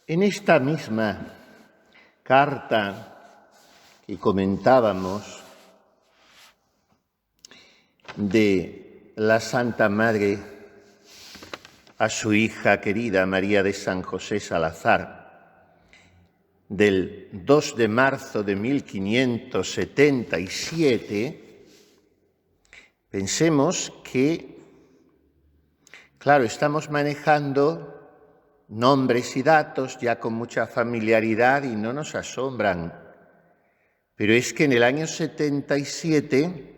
En esta misma carta que comentábamos de la Santa Madre a su hija querida María de San José Salazar, del 2 de marzo de 1577, pensemos que, claro, estamos manejando nombres y datos ya con mucha familiaridad y no nos asombran, pero es que en el año 77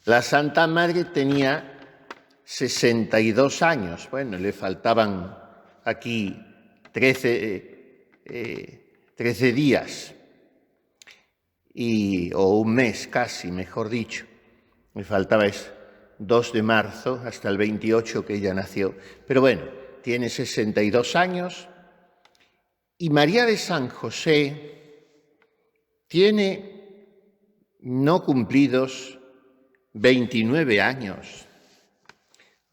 la Santa Madre tenía 62 años. Bueno, le faltaban aquí 13 días o un mes casi, mejor dicho. Me faltaba 2 de marzo hasta el 28 que ella nació. Pero bueno, tiene 62 años y María de San José tiene no cumplidos 29 años.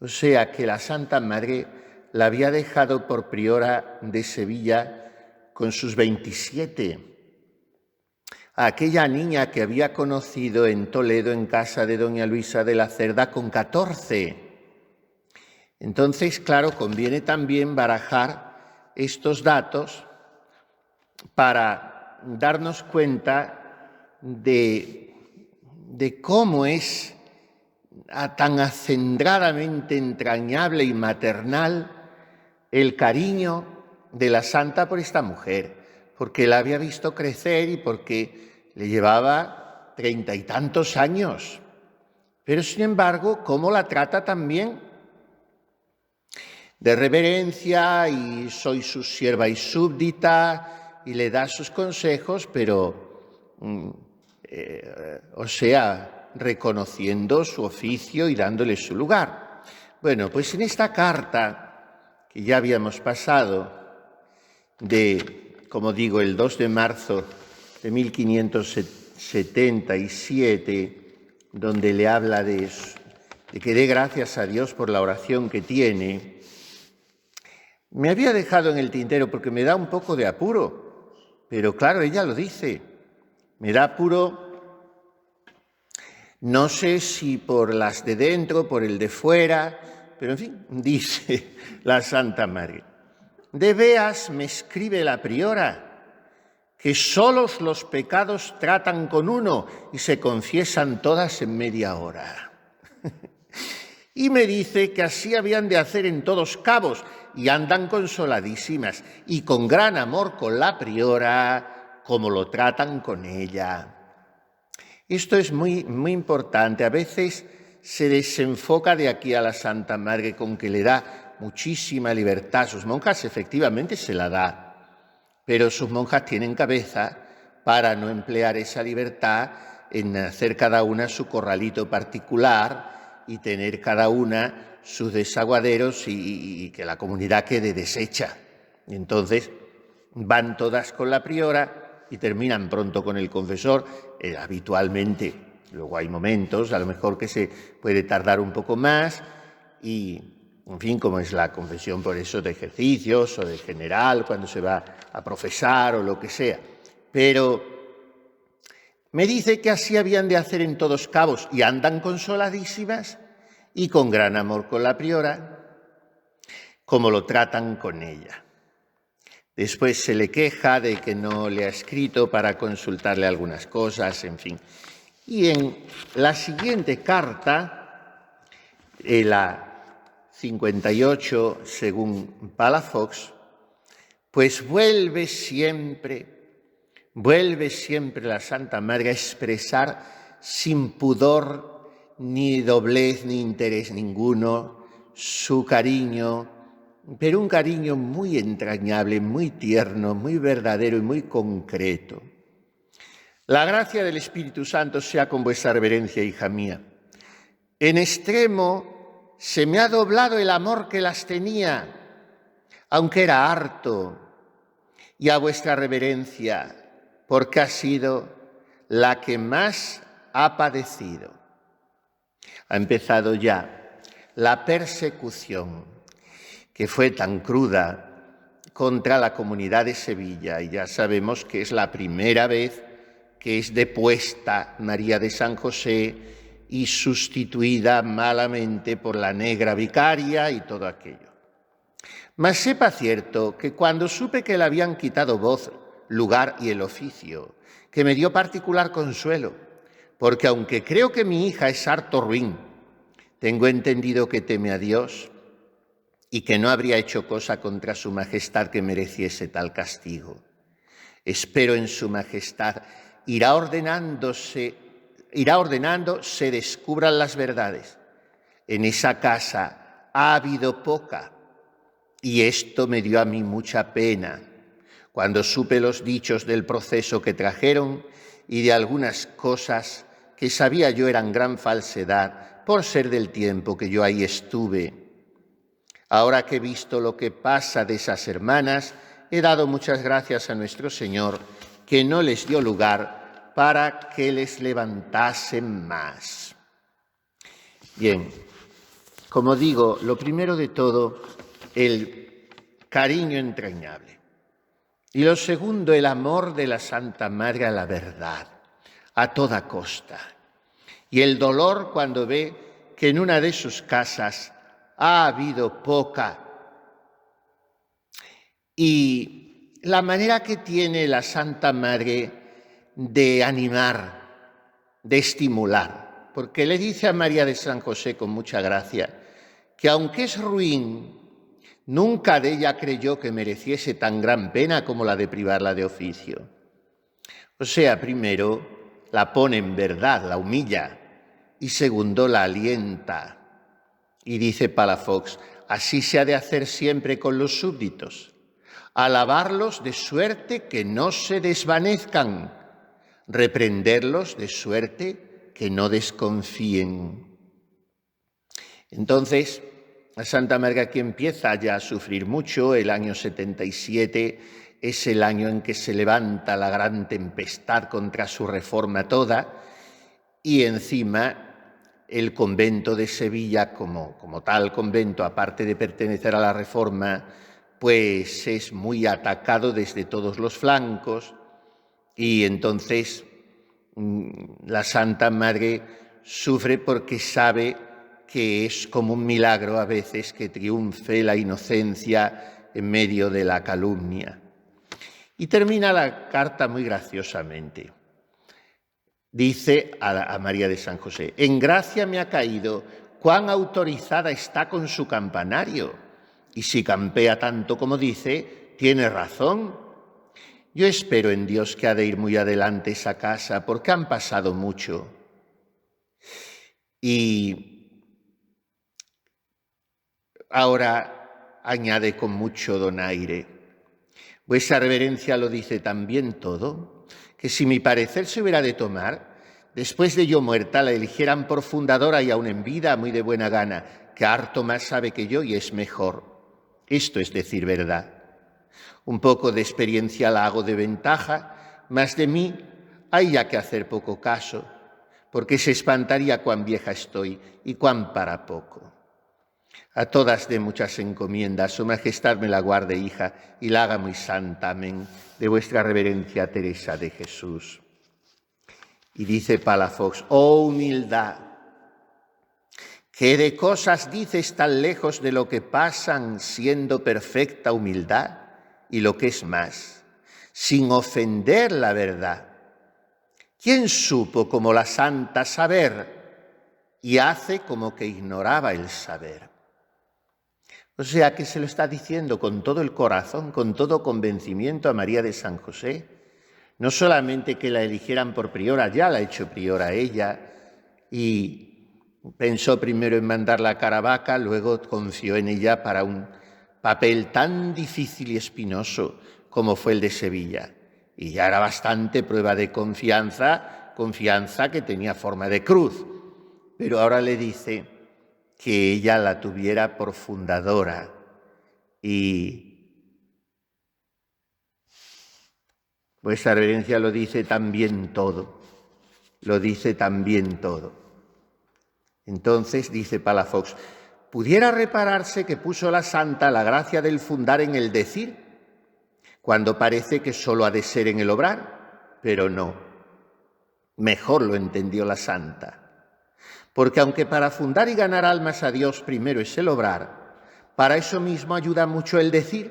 O sea que la Santa Madre la había dejado por priora de Sevilla con sus 27. A aquella niña que había conocido en Toledo en casa de doña Luisa de la Cerda con 14. Entonces, claro, conviene también barajar estos datos para darnos cuenta de cómo es tan acendradamente entrañable y maternal el cariño de la santa por esta mujer, porque la había visto crecer y porque le llevaba 30 y tantos años. Pero, sin embargo, cómo la trata también de reverencia, y soy su sierva y súbdita, y le da sus consejos, pero, reconociendo su oficio y dándole su lugar. Bueno, pues en esta carta que ya habíamos pasado como digo, el 2 de marzo de 1577, donde le habla de que dé gracias a Dios por la oración que tiene, me había dejado en el tintero porque me da un poco de apuro, pero claro, ella lo dice, me da apuro. No sé si por las de dentro, por el de fuera, pero en fin, dice la Santa Madre. De veras me escribe la priora que solos los pecados tratan con uno y se confiesan todas en media hora. Y me dice que así habían de hacer en todos cabos y andan consoladísimas y con gran amor con la priora como lo tratan con ella. Esto es muy, muy importante. A veces se desenfoca de aquí a la Santa Madre con que le da muchísima libertad. Sus monjas efectivamente se la da, pero sus monjas tienen cabeza para no emplear esa libertad en hacer cada una su corralito particular y tener cada una sus desaguaderos y que la comunidad quede deshecha. Y entonces van todas con la priora y terminan pronto con el confesor, habitualmente. Luego hay momentos, a lo mejor, que se puede tardar un poco más y, en fin, como es la confesión por eso de ejercicios o de general, cuando se va a profesar o lo que sea. Pero me dice que así habían de hacer en todos cabos y andan consoladísimas y con gran amor con la priora, como lo tratan con ella. Después se le queja de que no le ha escrito para consultarle algunas cosas, en fin. Y en la siguiente carta, la 58, según Palafox, pues vuelve siempre la Santa Madre a expresar sin pudor, ni doblez, ni interés ninguno, su cariño, pero un cariño muy entrañable, muy tierno, muy verdadero y muy concreto. La gracia del Espíritu Santo sea con vuestra reverencia, hija mía. En extremo se me ha doblado el amor que las tenía, aunque era harto, y a vuestra reverencia, porque ha sido la que más ha padecido. Ha empezado ya la persecución, que fue tan cruda contra la Comunidad de Sevilla, y ya sabemos que es la primera vez que es depuesta María de San José y sustituida malamente por la negra vicaria y todo aquello. Mas sepa cierto que cuando supe que le habían quitado voz, lugar y el oficio, que me dio particular consuelo, porque aunque creo que mi hija es harto ruin, tengo entendido que teme a Dios y que no habría hecho cosa contra su majestad que mereciese tal castigo. Espero en su majestad irá ordenando se descubran las verdades. En esa casa ha habido poca, y esto me dio a mí mucha pena, cuando supe los dichos del proceso que trajeron y de algunas cosas que sabía yo eran gran falsedad, por ser del tiempo que yo ahí estuve. Ahora que he visto lo que pasa de esas hermanas, he dado muchas gracias a nuestro Señor, que no les dio lugar para que les levantasen más. Bien, como digo, lo primero de todo, el cariño entrañable. Y lo segundo, el amor de la Santa Madre a la verdad, a toda costa. Y el dolor cuando ve que en una de sus casas ha habido poca. Y la manera que tiene la Santa Madre de animar, de estimular, porque le dice a María de San José con mucha gracia que aunque es ruin, nunca de ella creyó que mereciese tan gran pena como la de privarla de oficio. O sea, primero, la pone en verdad, la humilla, y segundo, la alienta. Y dice Palafox, así se ha de hacer siempre con los súbditos, alabarlos de suerte que no se desvanezcan, reprenderlos de suerte que no desconfíen. Entonces, la Santa Madre aquí empieza ya a sufrir mucho. El año 77 es el año en que se levanta la gran tempestad contra su reforma toda, y encima el convento de Sevilla, como tal convento, aparte de pertenecer a la Reforma, pues es muy atacado desde todos los flancos, y entonces la Santa Madre sufre porque sabe que es como un milagro a veces que triunfe la inocencia en medio de la calumnia. Y termina la carta muy graciosamente. Dice a María de San José, en gracia me ha caído cuán autorizada está con su campanario, y si campea tanto como dice, tiene razón. Yo espero en Dios que ha de ir muy adelante esa casa, porque han pasado mucho. Y ahora añade con mucho donaire, vuestra reverencia lo dice también todo, que si mi parecer se hubiera de tomar, después de yo muerta la eligieran por fundadora y aun en vida muy de buena gana, que harto más sabe que yo y es mejor. Esto es decir verdad. Un poco de experiencia la hago de ventaja, mas de mí hay ya que hacer poco caso, porque se espantaría cuán vieja estoy y cuán para poco. A todas de muchas encomiendas, su majestad me la guarde, hija, y la haga muy santa. Amén. De vuestra reverencia, Teresa de Jesús. Y dice Palafox, oh humildad, ¿qué de cosas dices tan lejos de lo que pasan siendo perfecta humildad? Y lo que es más, sin ofender la verdad. ¿Quién supo como la santa saber y hace como que ignoraba el saber? O sea, que se lo está diciendo con todo el corazón, con todo convencimiento a María de San José. No solamente que la eligieran por priora, ya la ha hecho priora ella, y pensó primero en mandarla a Caravaca, luego confió en ella para un papel tan difícil y espinoso como fue el de Sevilla. Y ya era bastante prueba de confianza que tenía forma de cruz. Pero ahora le dice que ella la tuviera por fundadora, y vuestra reverencia lo dice también todo, lo dice también todo. Entonces, dice Palafox, ¿pudiera repararse que puso la santa la gracia del fundar en el decir cuando parece que solo ha de ser en el obrar, pero no. Mejor lo entendió la santa. Porque aunque para fundar y ganar almas a Dios primero es el obrar, para eso mismo ayuda mucho el decir.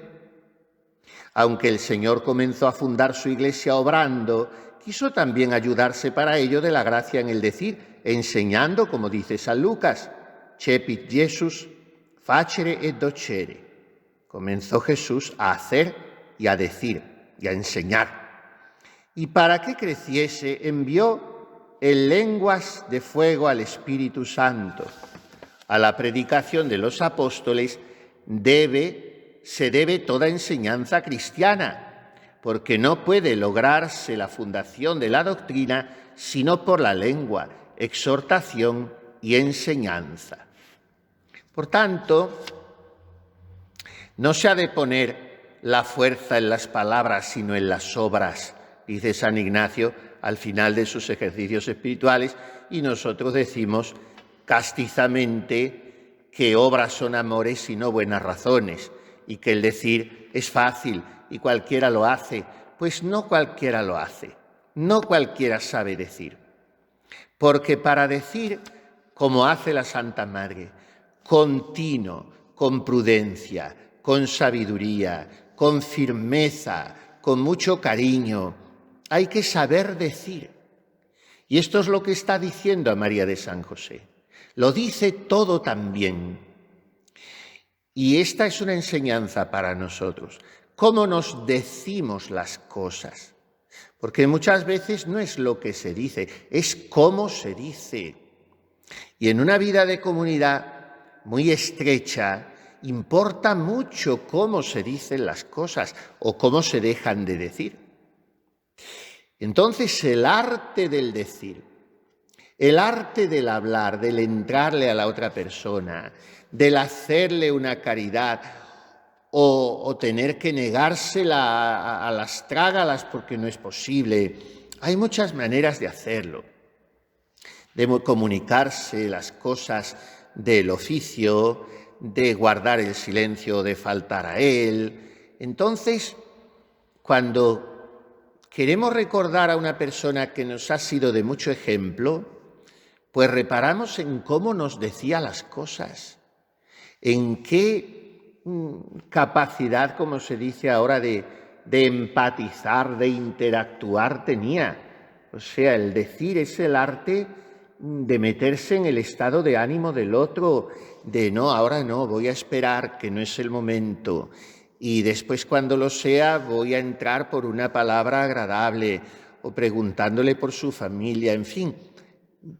Aunque el Señor comenzó a fundar su iglesia obrando, quiso también ayudarse para ello de la gracia en el decir, enseñando, como dice San Lucas, «Cepit Jesus facere et docere». Comenzó Jesús a hacer y a decir y a enseñar. Y para que creciese envió en lenguas de fuego al Espíritu Santo. A la predicación de los apóstoles se debe toda enseñanza cristiana, porque no puede lograrse la fundación de la doctrina sino por la lengua, exhortación y enseñanza. Por tanto, no se ha de poner la fuerza en las palabras, sino en las obras, dice San Ignacio al final de sus ejercicios espirituales, y nosotros decimos castizamente que obras son amores y no buenas razones, y que el decir es fácil y cualquiera lo hace. Pues no cualquiera lo hace, no cualquiera sabe decir. Porque para decir, como hace la Santa Madre, continuo, con prudencia, con sabiduría, con firmeza, con mucho cariño, hay que saber decir. Y esto es lo que está diciendo a María de San José. Lo dice todo también. Y esta es una enseñanza para nosotros. ¿Cómo nos decimos las cosas? Porque muchas veces no es lo que se dice, es cómo se dice. Y en una vida de comunidad muy estrecha, importa mucho cómo se dicen las cosas o cómo se dejan de decir. Entonces, el arte del decir, el arte del hablar, del entrarle a la otra persona, del hacerle una caridad o tener que negársela a las trágalas porque no es posible. Hay muchas maneras de hacerlo, de comunicarse las cosas del oficio, de guardar el silencio, de faltar a él. Entonces, cuando queremos recordar a una persona que nos ha sido de mucho ejemplo, pues reparamos en cómo nos decía las cosas, en qué capacidad, como se dice ahora, de empatizar, de interactuar tenía. O sea, el decir es el arte de meterse en el estado de ánimo del otro, de no, ahora no, voy a esperar, que no es el momento, y después cuando lo sea voy a entrar por una palabra agradable o preguntándole por su familia, en fin.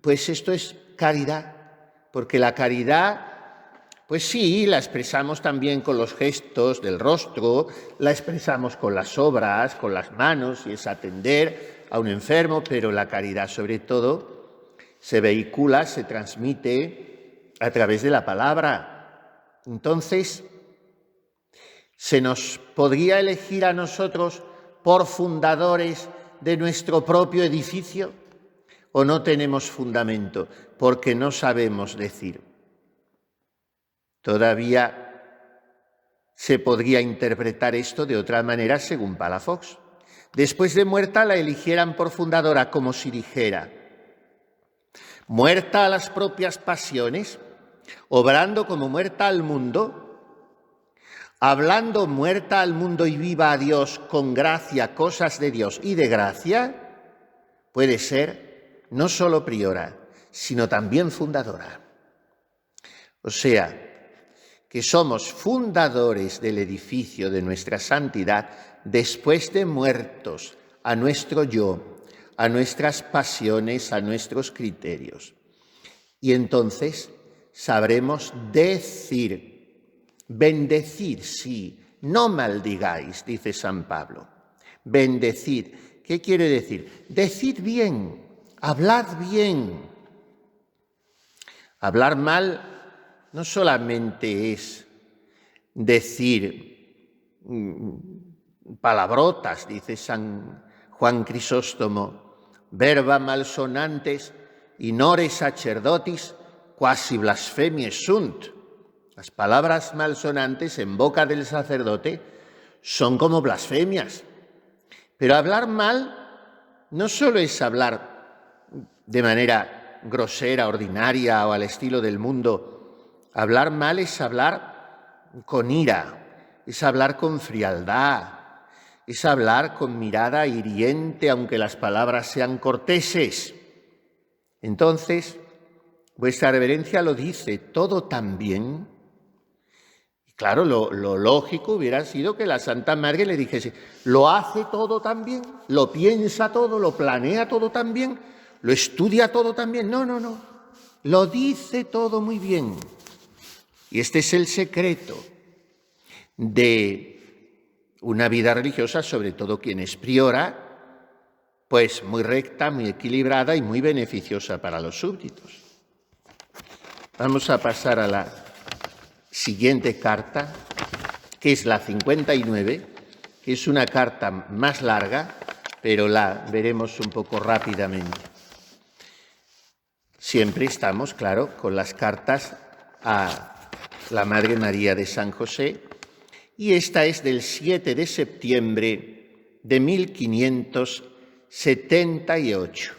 Pues esto es caridad, porque la caridad, pues sí, la expresamos también con los gestos del rostro, la expresamos con las obras, con las manos, y es atender a un enfermo, pero la caridad sobre todo se vehicula, se transmite a través de la palabra. Entonces, ¿se nos podría elegir a nosotros por fundadores de nuestro propio edificio? ¿O no tenemos fundamento porque no sabemos decir? Todavía se podría interpretar esto de otra manera según Palafox. Después de muerta la eligieran por fundadora, como si dijera: muerta a las propias pasiones, obrando como muerta al mundo, hablando muerta al mundo y viva a Dios con gracia, cosas de Dios y de gracia, puede ser no solo priora, sino también fundadora. O sea, que somos fundadores del edificio de nuestra santidad después de muertos a nuestro yo, a nuestras pasiones, a nuestros criterios. Y entonces sabremos decir, bendecir, sí, no maldigáis, dice San Pablo. Bendecid, ¿qué quiere decir? Decid bien. Hablad bien. Hablar mal no solamente es decir palabrotas, dice San Juan Crisóstomo, verba malsonantes inore sacerdotis quasi blasfemiae sunt. Las palabras malsonantes en boca del sacerdote son como blasfemias. Pero hablar mal no solo es hablar de manera grosera, ordinaria o al estilo del mundo. Hablar mal es hablar con ira, es hablar con frialdad, es hablar con mirada hiriente, aunque las palabras sean corteses. Entonces, vuestra reverencia lo dice todo tan bien. Y claro, lo lógico hubiera sido que la Santa Madre le dijese, lo hace todo tan bien, lo piensa todo, lo planea todo tan bien, lo estudia todo tan bien. No, lo dice todo muy bien. Y este es el secreto de una vida religiosa, sobre todo quien es priora, pues muy recta, muy equilibrada y muy beneficiosa para los súbditos. Vamos a pasar a la siguiente carta, que es la 59, que es una carta más larga, pero la veremos un poco rápidamente. Siempre estamos, claro, con las cartas a la Madre María de San José, y esta es del 7 de septiembre de 1578.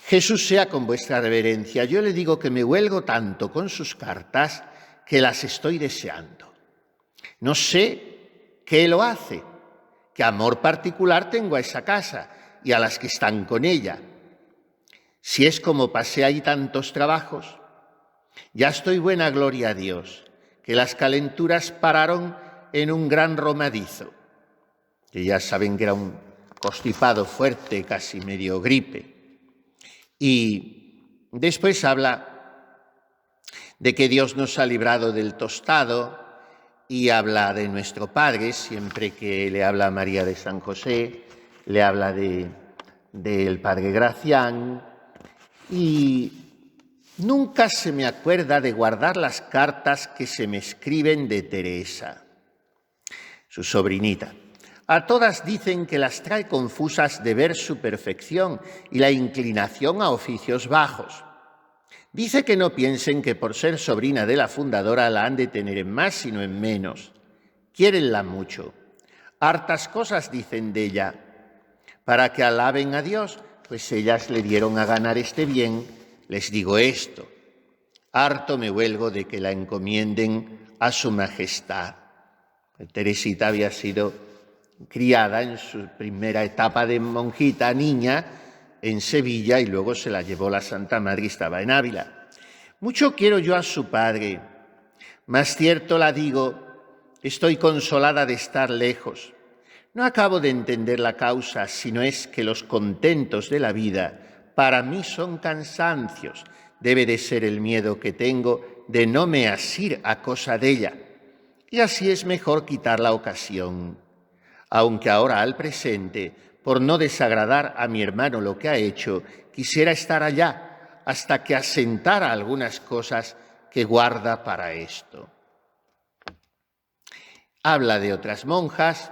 Jesús sea con vuestra reverencia. Yo le digo que me huelgo tanto con sus cartas que las estoy deseando. No sé qué lo hace, qué amor particular tengo a esa casa y a las que están con ella. Si es como pasé ahí tantos trabajos, ya estoy buena, gloria a Dios, que las calenturas pararon en un gran romadizo, que ya saben que era un constipado fuerte, casi medio gripe. Y después habla de que Dios nos ha librado del tostado y habla de nuestro Padre, siempre que le habla a María de San José, le habla del Padre Gracián, y nunca se me acuerda de guardar las cartas que se me escriben de Teresa, su sobrinita. A todas dicen que las trae confusas de ver su perfección y la inclinación a oficios bajos. Dice que no piensen que por ser sobrina de la fundadora la han de tener en más sino en menos. Quiérenla mucho. Hartas cosas dicen de ella. Para que alaben a Dios, pues ellas le dieron a ganar este bien, les digo esto. Harto me huelgo de que la encomienden a su majestad. Teresita había sido criada en su primera etapa de monjita, niña, en Sevilla, y luego se la llevó la Santa Madre y estaba en Ávila. Mucho quiero yo a su padre, más cierto la digo, estoy consolada de estar lejos. No acabo de entender la causa, sino es que los contentos de la vida para mí son cansancios. Debe de ser el miedo que tengo de no me asir a cosa de ella. Y así es mejor quitar la ocasión. Aunque ahora al presente, por no desagradar a mi hermano lo que ha hecho, quisiera estar allá hasta que asentara algunas cosas que guarda para esto. Habla de otras monjas,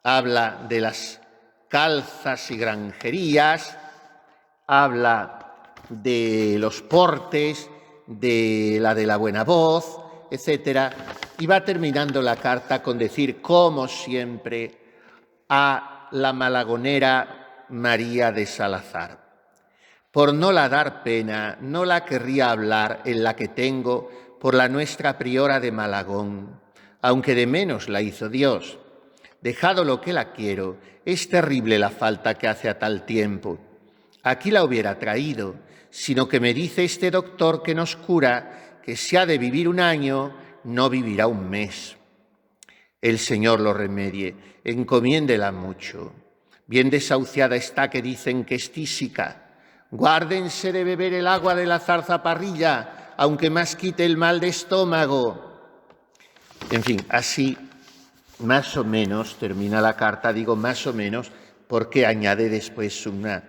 habla de las calzas y granjerías, habla de los portes, de la buena voz, etc. Y va terminando la carta con decir, como siempre, a la malagonera María de Salazar. Por no la dar pena, no la querría hablar en la que tengo por la nuestra priora de Malagón, aunque de menos la hizo Dios. Dejado lo que la quiero, es terrible la falta que hace a tal tiempo. Aquí la hubiera traído, sino que me dice este doctor que nos cura que si ha de vivir 1 año, no vivirá 1 mes. El Señor lo remedie, encomiéndela mucho. Bien desahuciada está que dicen que es tísica. Guárdense de beber el agua de la zarzaparrilla, aunque más quite el mal de estómago. En fin, así más o menos termina la carta, digo más o menos, porque añade después una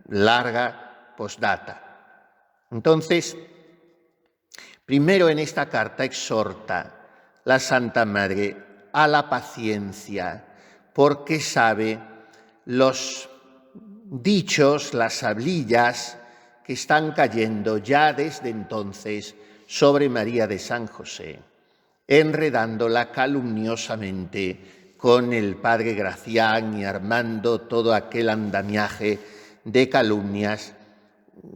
larga postdata. Entonces, primero en esta carta exhorta la Santa Madre a la paciencia, porque sabe los dichos, las hablillas que están cayendo ya desde entonces sobre María de San José. enredándola calumniosamente con el padre Gracián y armando todo aquel andamiaje de calumnias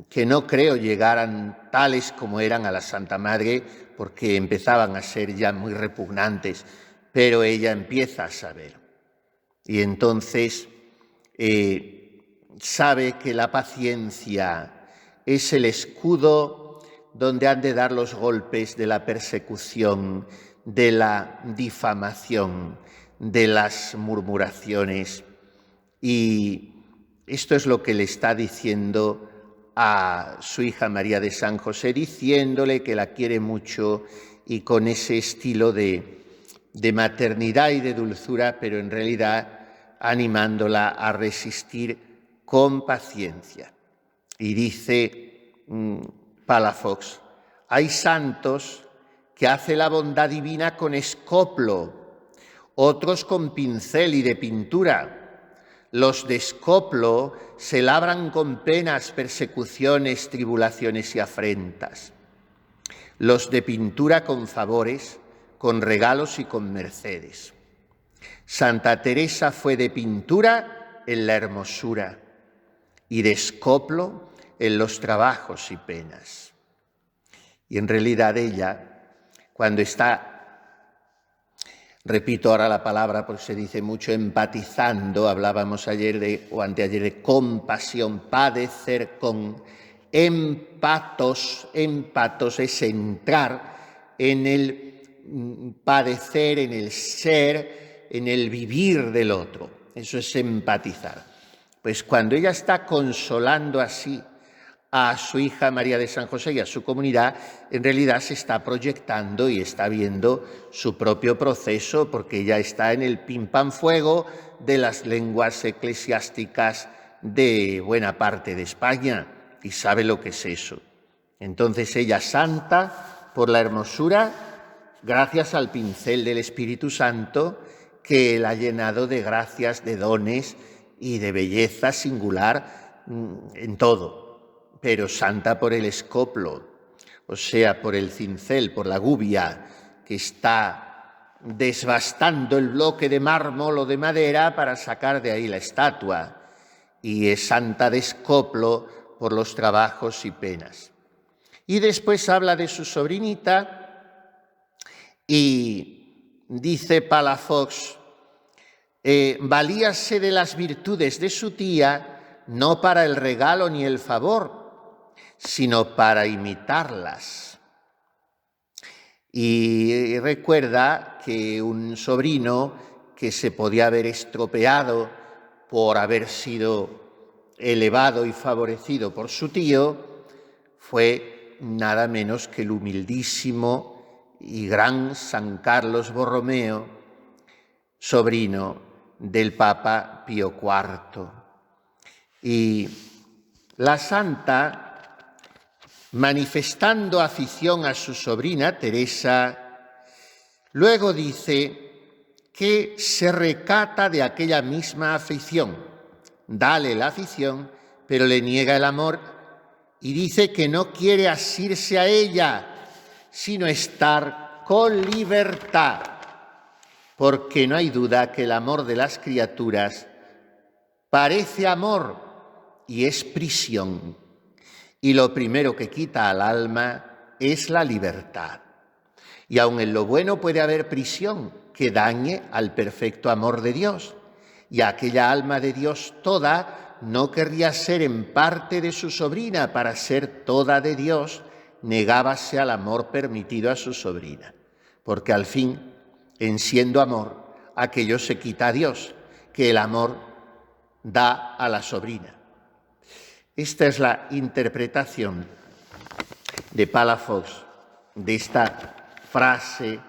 que no creo llegaran tales como eran a la Santa Madre, porque empezaban a ser ya muy repugnantes, pero ella empieza a saber. Y entonces sabe que la paciencia es el escudo donde han de dar los golpes de la persecución, de la difamación, de las murmuraciones. Y esto es lo que le está diciendo a su hija María de San José, diciéndole que la quiere mucho y con ese estilo de maternidad y de dulzura, pero en realidad animándola a resistir con paciencia. Y dice Palafox: hay santos que hacen la bondad divina con escoplo, otros con pincel y de pintura. Los de escoplo se labran con penas, persecuciones, tribulaciones y afrentas. Los de pintura con favores, con regalos y con mercedes. Santa Teresa fue de pintura en la hermosura y de escoplo en los trabajos y penas. Y en realidad ella, cuando está, repito ahora la palabra porque se dice mucho, empatizando, hablábamos ayer o anteayer de compasión, padecer con, empatos es entrar en el padecer, en el ser, en el vivir del otro. Eso es empatizar. Pues cuando ella está consolando así a su hija María de San José y a su comunidad, en realidad se está proyectando y está viendo su propio proceso, porque ella está en el pim pam fuego de las lenguas eclesiásticas de buena parte de España y sabe lo que es eso. Entonces ella, santa por la hermosura, gracias al pincel del Espíritu Santo, que la ha llenado de gracias, de dones y de belleza singular en todo. Pero santa por el escoplo, o sea, por el cincel, por la gubia, que está desbastando el bloque de mármol o de madera para sacar de ahí la estatua. Y es santa de escoplo por los trabajos y penas. Y después habla de su sobrinita y dice Palafox: valíase de las virtudes de su tía no para el regalo ni el favor, sino para imitarlas. Y recuerda que un sobrino que se podía haber estropeado por haber sido elevado y favorecido por su tío fue nada menos que el humildísimo y gran San Carlos Borromeo, sobrino del Papa Pío IV. Y la santa, manifestando afición a su sobrina Teresa, luego dice que se recata de aquella misma afición, dale la afición, pero le niega el amor y dice que no quiere asirse a ella, sino estar con libertad, porque no hay duda que el amor de las criaturas parece amor y es prisión. Y lo primero que quita al alma es la libertad. Y aun en lo bueno puede haber prisión que dañe al perfecto amor de Dios. Y aquella alma de Dios toda no querría ser en parte de su sobrina. Para ser toda de Dios, negábase al amor permitido a su sobrina. Porque al fin, en siendo amor, aquello se quita a Dios, que el amor da a la sobrina. Esta es la interpretación de Palafox de esta frase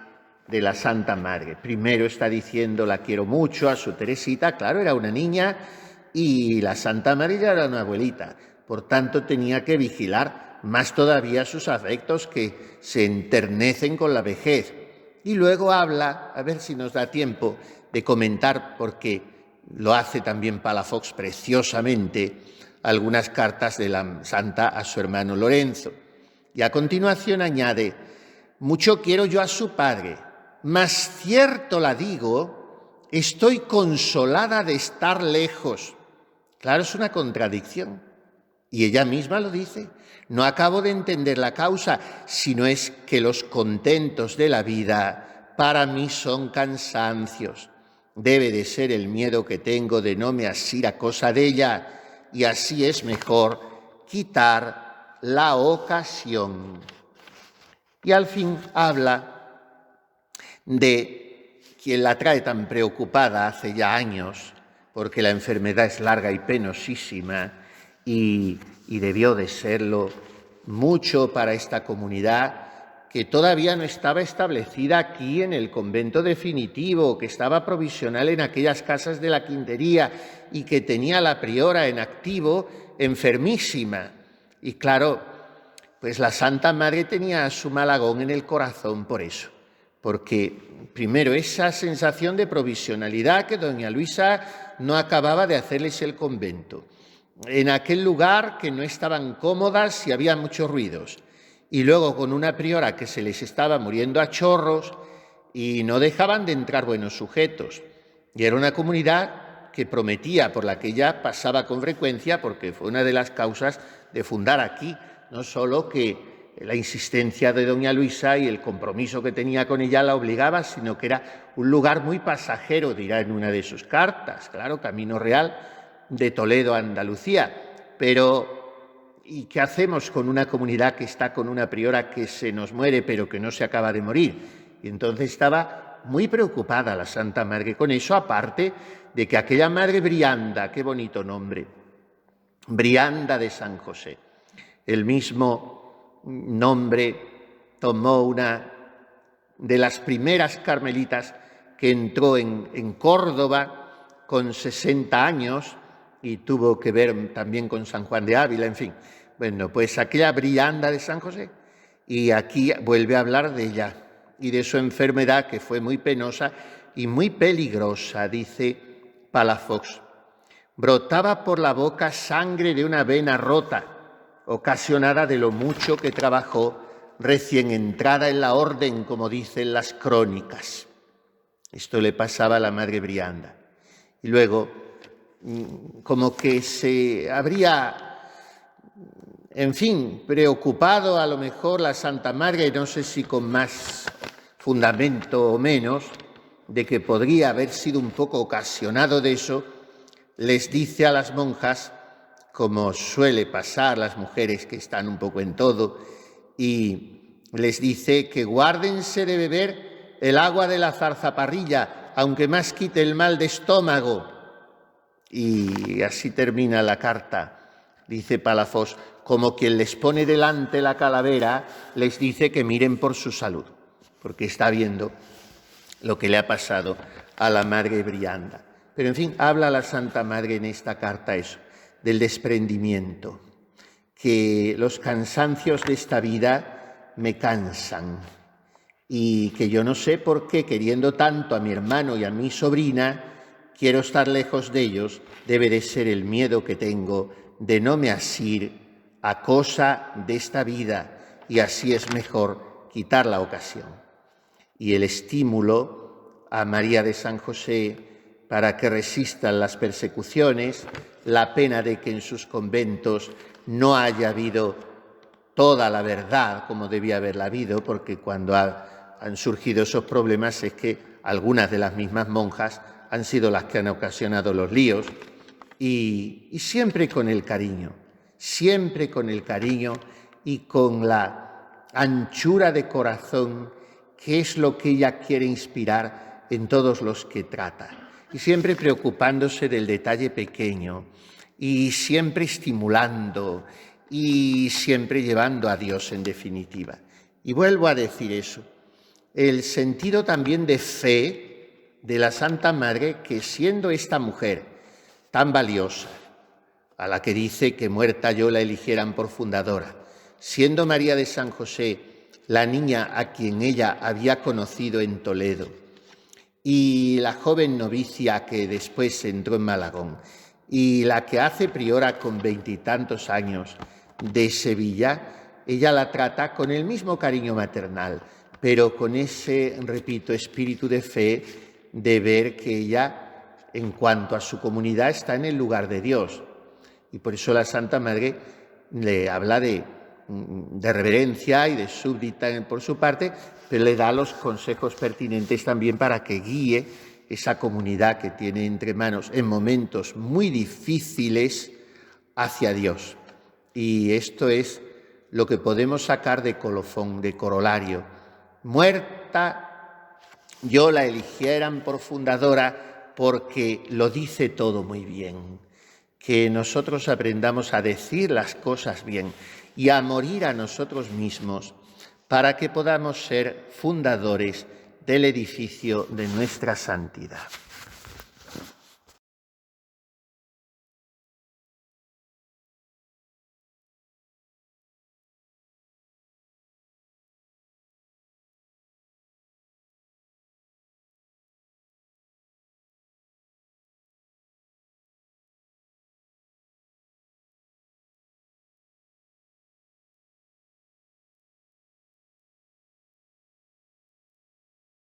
de la Santa Madre. Primero está diciendo: la quiero mucho a su Teresita. Claro, era una niña y la Santa Madre ya era una abuelita. Por tanto, tenía que vigilar más todavía sus afectos que se enternecen con la vejez. Y luego habla, a ver si nos da tiempo de comentar, porque lo hace también Palafox preciosamente, algunas cartas de la santa a su hermano Lorenzo. Y a continuación añade: mucho quiero yo a su padre, mas cierto la digo, estoy consolada de estar lejos. Claro, es una contradicción. Y ella misma lo dice. No acabo de entender la causa, sino es que los contentos de la vida para mí son cansancios. Debe de ser el miedo que tengo de no me asir a cosa de ella, y así es mejor quitar la ocasión. Y al fin habla de quien la trae tan preocupada hace ya años, porque la enfermedad es larga y penosísima, y debió de serlo mucho para esta comunidad que todavía no estaba establecida aquí en el convento definitivo, que estaba provisional en aquellas casas de la Quintería y que tenía la priora en activo enfermísima. Y claro, pues la Santa Madre tenía a su Malagón en el corazón por eso, porque primero esa sensación de provisionalidad que doña Luisa no acababa de hacerles el convento, en aquel lugar que no estaban cómodas y había muchos ruidos, y luego con una priora que se les estaba muriendo a chorros y no dejaban de entrar buenos sujetos. Y era una comunidad que prometía, por la que ella pasaba con frecuencia, porque fue una de las causas de fundar aquí, no solo que la insistencia de doña Luisa y el compromiso que tenía con ella la obligaba, sino que era un lugar muy pasajero, dirá en una de sus cartas, claro, Camino Real de Toledo a Andalucía. Pero, ¿y qué hacemos con una comunidad que está con una priora que se nos muere pero que no se acaba de morir? Y entonces estaba muy preocupada la Santa Madre con eso, aparte de que aquella Madre Brianda, qué bonito nombre, Brianda de San José, el mismo nombre tomó una de las primeras carmelitas que entró en Córdoba con 60 años y tuvo que ver también con San Juan de Ávila, en fin. Bueno, pues aquella Brianda de San José, y aquí vuelve a hablar de ella y de su enfermedad, que fue muy penosa y muy peligrosa, dice Palafox. Brotaba por la boca sangre de una vena rota, ocasionada de lo mucho que trabajó recién entrada en la orden, como dicen las crónicas. Esto le pasaba a la Madre Brianda. Y luego, como que se habría, en fin, preocupado a lo mejor la Santa Madre, no sé si con más fundamento o menos, de que podría haber sido un poco ocasionado de eso, les dice a las monjas, como suele pasar las mujeres que están un poco en todo, y les dice que guárdense de beber el agua de la zarzaparrilla, aunque más quite el mal de estómago. Y así termina la carta, dice Palafox, como quien les pone delante la calavera, les dice que miren por su salud, porque está viendo lo que le ha pasado a la Madre Brianda. Pero, en fin, habla la Santa Madre en esta carta eso, del desprendimiento, que los cansancios de esta vida me cansan y que yo no sé por qué, queriendo tanto a mi hermano y a mi sobrina, quiero estar lejos de ellos. Debe de ser el miedo que tengo de no me asir a cosa de esta vida, y así es mejor quitar la ocasión. Y el estímulo a María de San José para que resistan las persecuciones, la pena de que en sus conventos no haya habido toda la verdad como debía haberla habido, porque cuando han surgido esos problemas es que algunas de las mismas monjas han sido las que han ocasionado los líos, y siempre con el cariño y con la anchura de corazón, que es lo que ella quiere inspirar en todos los que trata. Y siempre preocupándose del detalle pequeño, y siempre estimulando, y siempre llevando a Dios en definitiva. Y vuelvo a decir eso, el sentido también de fe de la Santa Madre, que siendo esta mujer tan valiosa, a la que dice que muerta yo la eligieran por fundadora, siendo María de San José la niña a quien ella había conocido en Toledo, y la joven novicia que después entró en Malagón, y la que hace priora con 20 y tantos años de Sevilla, ella la trata con el mismo cariño maternal, pero con ese, repito, espíritu de fe de ver que ella, en cuanto a su comunidad, está en el lugar de Dios. Y por eso la Santa Madre le habla de reverencia y de súbdita por su parte, pero le da los consejos pertinentes también para que guíe esa comunidad que tiene entre manos en momentos muy difíciles hacia Dios. Y esto es lo que podemos sacar de colofón, de corolario. Muerta, yo la eligieran por fundadora porque lo dice todo muy bien. Que nosotros aprendamos a decir las cosas bien y a morir a nosotros mismos para que podamos ser fundadores del edificio de nuestra santidad.